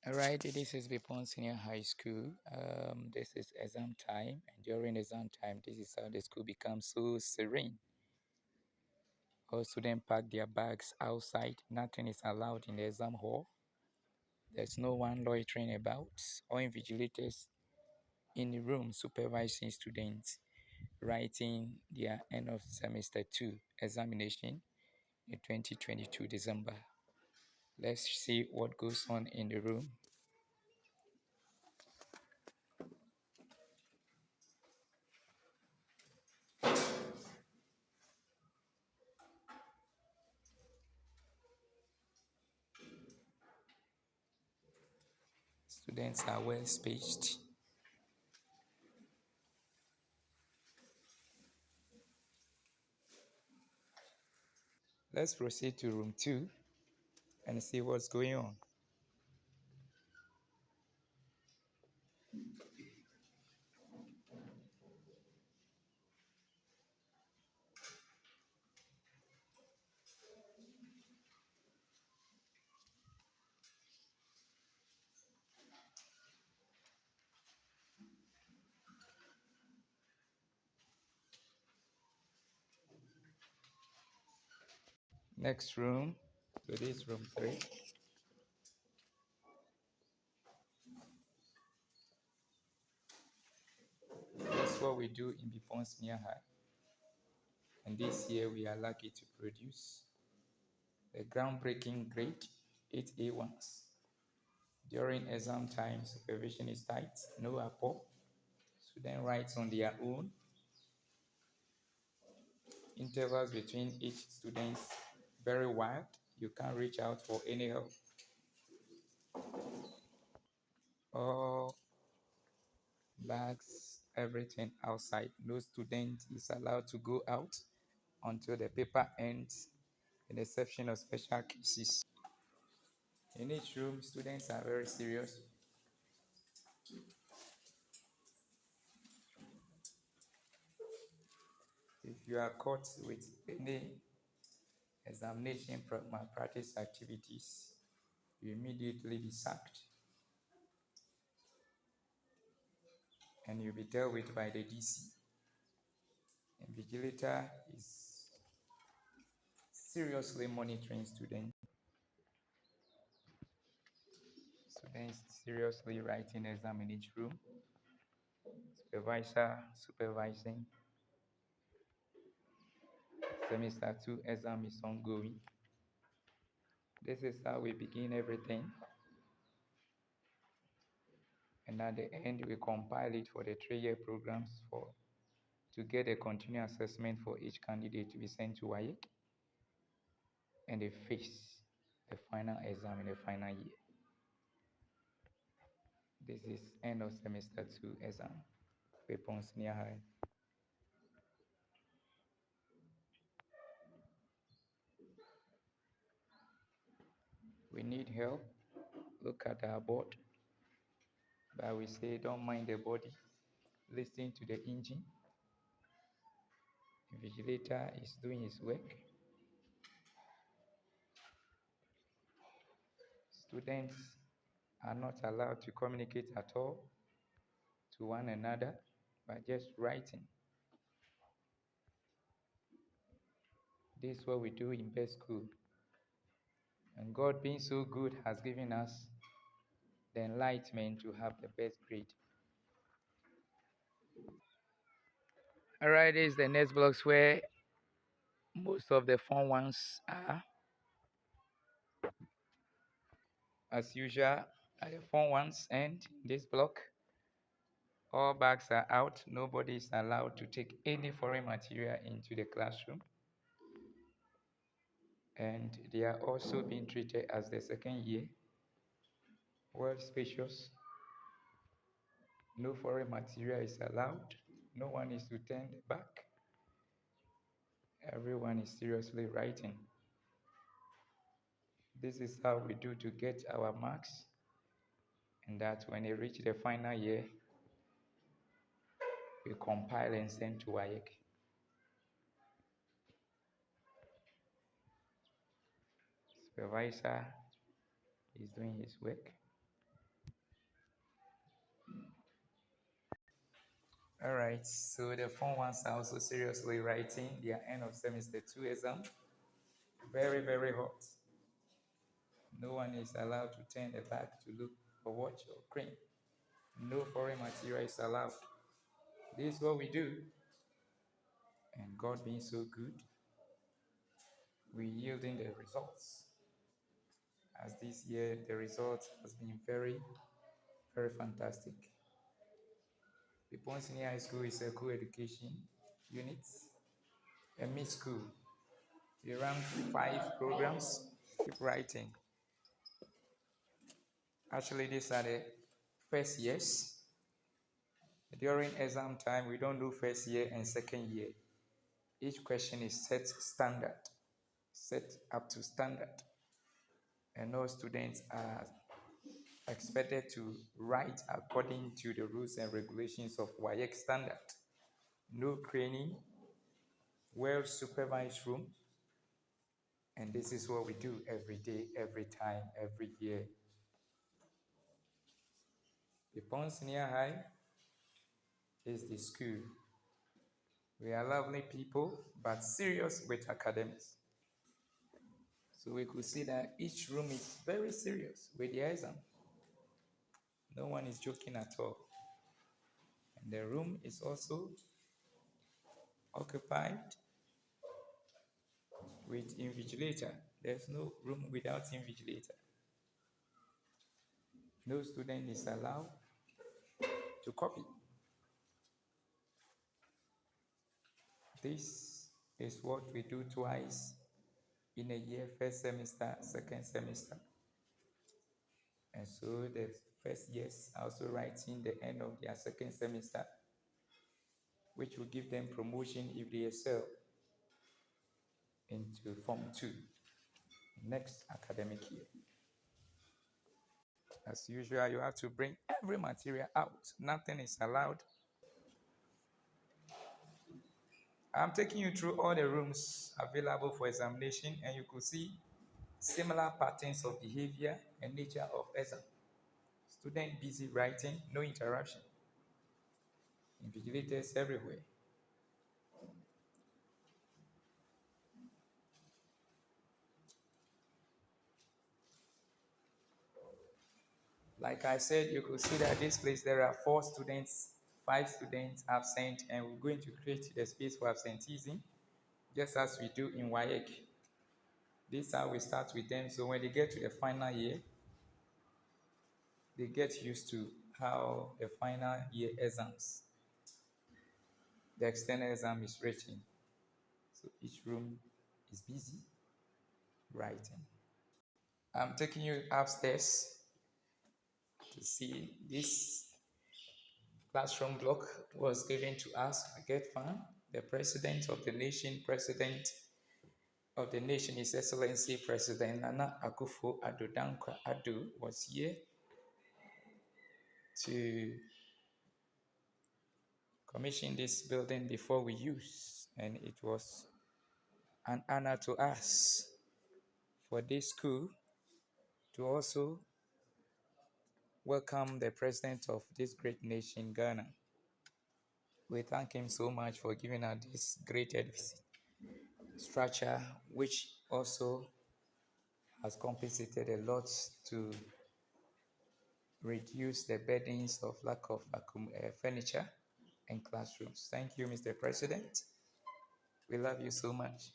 Alright, this is Vipon Senior High School. This is exam time, and during exam time, this is how the school becomes so serene. All students pack their bags outside. Nothing is allowed in the exam hall. There's no one loitering about or invigilators in the room supervising students writing their end of semester 2 examination in 2022 December. Let's see what goes on in the room. Students are well spaced. Let's proceed to room 2 and see what's going on. Next room, so this is room 3. That's what we do in Bipon Senior High. And this year we are lucky to produce the groundbreaking grade 8A1s. During exam time, supervision is tight, no apport. Student writes on their own. Intervals between each student very wide. You can't reach out for any help. All bags, everything outside. No student is allowed to go out until the paper ends, with the exception of special cases. In each room, students are very serious. If you are caught with any examination malpractice activities, you immediately be sacked and you'll be dealt with by the DC. Invigilator is seriously monitoring students. Students seriously writing exam in each room. Supervisor supervising. Semester 2 exam is ongoing. This is how we begin everything. And at the end, we compile it for the 3-year programs to get a continuous assessment for each candidate to be sent to WAEC, and they face the final exam in the final year. This is end of semester 2 exam, Vipon Senior High. We need help. Look at our board. But we say, don't mind the body. Listen to the engine. The vigilator is doing his work. Students are not allowed to communicate at all to one another by just writing. This is what we do in best school. And God, being so good, has given us the enlightenment to have the best grade. All right, this is the next blocks where most of the fun ones are. As usual, are the fun ones, and this block, all bags are out. Nobody is allowed to take any foreign material into the classroom. And they are also being treated as the second year. Well spacious. No foreign material is allowed. No one is to turn the back. Everyone is seriously writing. This is how we do to get our marks, and that when they reach the final year, we compile and send to WAEC. Supervisor is doing his work. All right, so the Form 1s are also seriously writing their end of semester 2 exam. Very, very hot. No one is allowed to turn their back to look or watch or print. No foreign material is allowed. This is what we do. And God being so good, we're yielding the results. As this year, the result has been very, very fantastic. The Pond Senior High School is a co-education unit, a mixed school. We run 5 programs. Keep writing. Actually, these are the first years. During exam time, we don't do first year and second year. Each question is set up to standard. And all students are expected to write according to the rules and regulations of WAEC standard. No craning, well supervised room. And this is what we do every day, every time, every year. The Pond Senior High is the school. We are lovely people, but serious with academics. So we could see that each room is very serious with the exam. No one is joking at all. And the room is also occupied with invigilator. There's no room without invigilator. No student is allowed to copy. This is what we do twice in a year, first semester, second semester. And so the first years are also writing the end of their second semester, which will give them promotion if they excel into Form 2 next academic year. As usual, you have to bring every material out. Nothing is allowed. I'm taking you through all the rooms available for examination, and you could see similar patterns of behavior and nature of exam. Student busy writing, no interruption. Invigilators everywhere. Like I said, you could see that this place there are 4 students, 5 students absent, and we're going to create the space for absenteeism, just as we do in WAEC. This is how we start with them. So when they get to the final year, they get used to how the final year exams, the external exam is written. So each room is busy writing. I'm taking you upstairs to see this classroom block was given to us by GETFAN. The president of the nation, His Excellency President Nana Akufo-Addo Dankwa Addo was here to commission this building before we use, and it was an honor to us for this school to also welcome the president of this great nation, Ghana. We thank him so much for giving us this great structure, which also has compensated a lot to reduce the burdens of lack of furniture and classrooms. Thank you, Mr. President. We love you so much.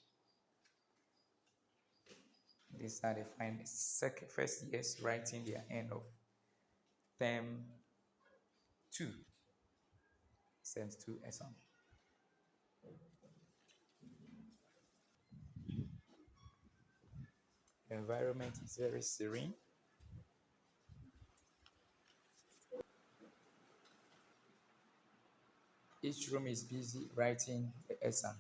These are the first years writing their end of term 2, SEM 2 exam. The environment is very serene. Each room is busy writing the exam.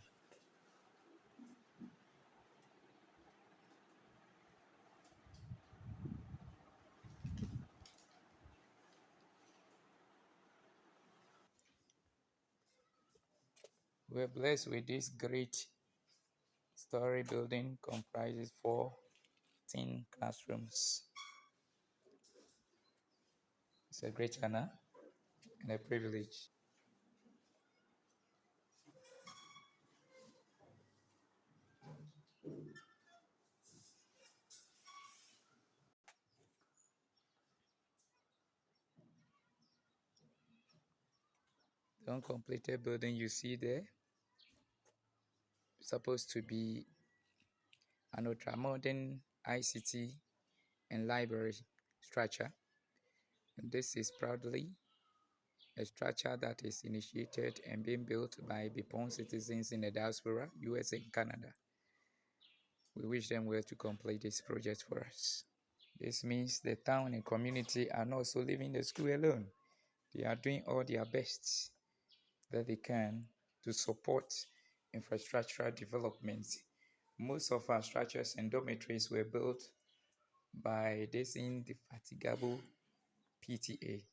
We're blessed with this great story building, comprises 14 classrooms. It's a great honor and a privilege. The uncompleted building you see there is supposed to be an ultra-modern ICT and library structure. And this is proudly a structure that is initiated and being built by BPON citizens in the diaspora, USA and Canada. We wish them well to complete this project for us. This means the town and community are not also leaving the school alone. They are doing all their best that they can to support infrastructural development. Most of our structures and dormitories were built by this indefatigable PTA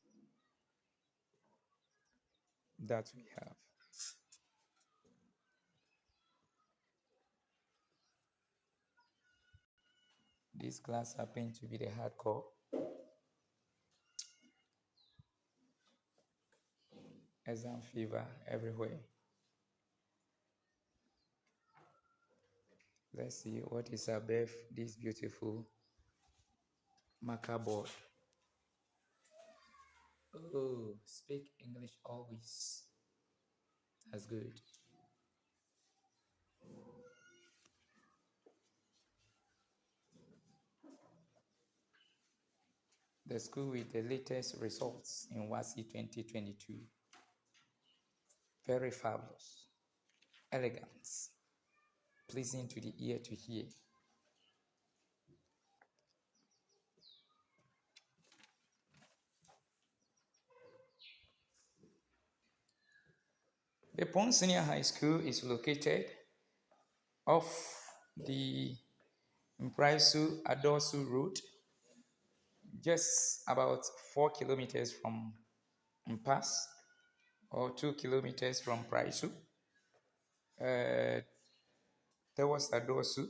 that we have. This class happened to be the hardcore. Exam fever everywhere. Let's see what is above this beautiful marker board. Oh, speak English always. That's good. The school with the latest results in WASI 2022. Very fabulous, elegant, pleasing to the ear to hear. BPON Senior High School is located off the Mpraisu Adosu Road, just about 4 kilometers from Mpas or 2 kilometers from Praisu. There was Adosu,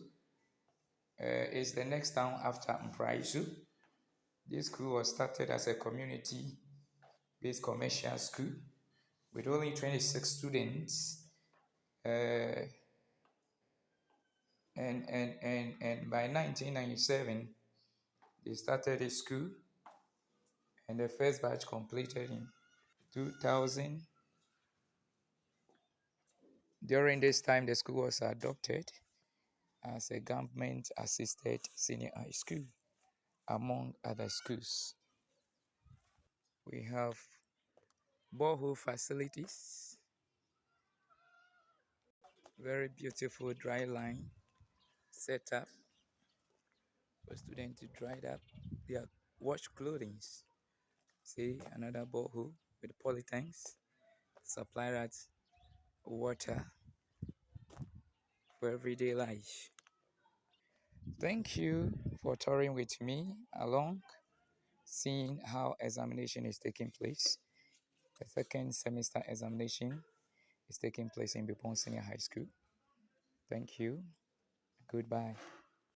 is the next town after Mpraisu. This school was started as a community-based commercial school with only 26 students. And by 1997, they started a school, and the first batch completed in 2000. During this time, the school was adopted as a government-assisted senior high school, among other schools. We have borehole facilities, very beautiful dry line set up for students to dry up their wash clothing. See, another borehole with polytanks, supply that water for everyday life. Thank you for touring with me along, seeing how examination is taking place. The second semester examination is taking place in BPON Senior High School. Thank you. Goodbye.